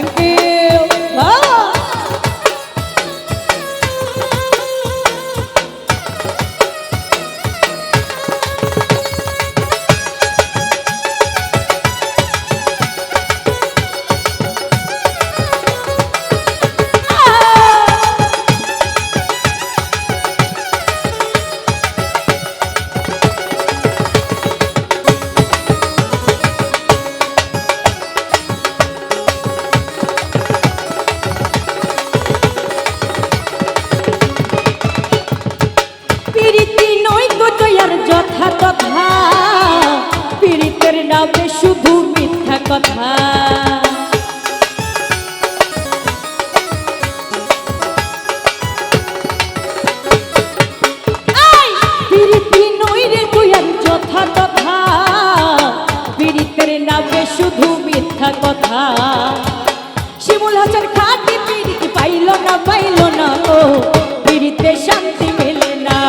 Thank you. যথা কথা পীড়িতের নামে শুধু মিথ্যা কথা। পীড়িতি নই রে তুই আর যথা কথা, পীড়িতের নামে শুধু মিথ্যা কথা। শিমুল হাসান খাটি পীড়িত পাইল না গো, পীড়িতে শান্তি মেলে না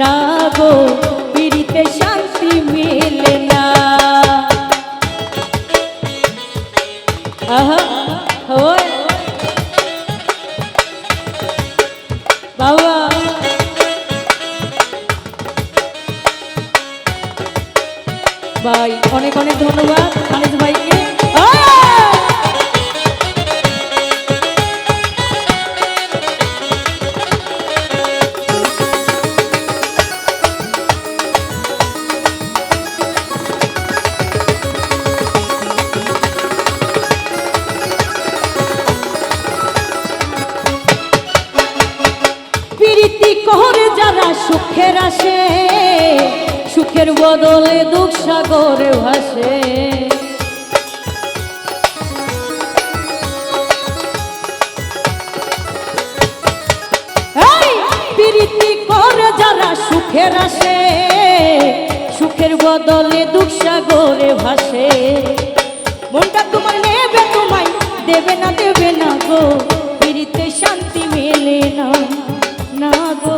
না গো, পীড়িতে শান্তি মেলে না। আহা ওই বাবা ভাই, অনেক অনেক ধন্যবাদ খালিদ ভাইকে। প্রীতি করে যারা সুখের আসে, সুখের বদলে দুঃখ সাগরে ভাসে। প্রীতি করে যারা সুখের আসে, সুখের বদলে দুঃখ সাগরে ভাসে। মনটা তোমার নেবে তোমায় দেবে না গো, পীড়িতে শান্তি মেলে না না গো।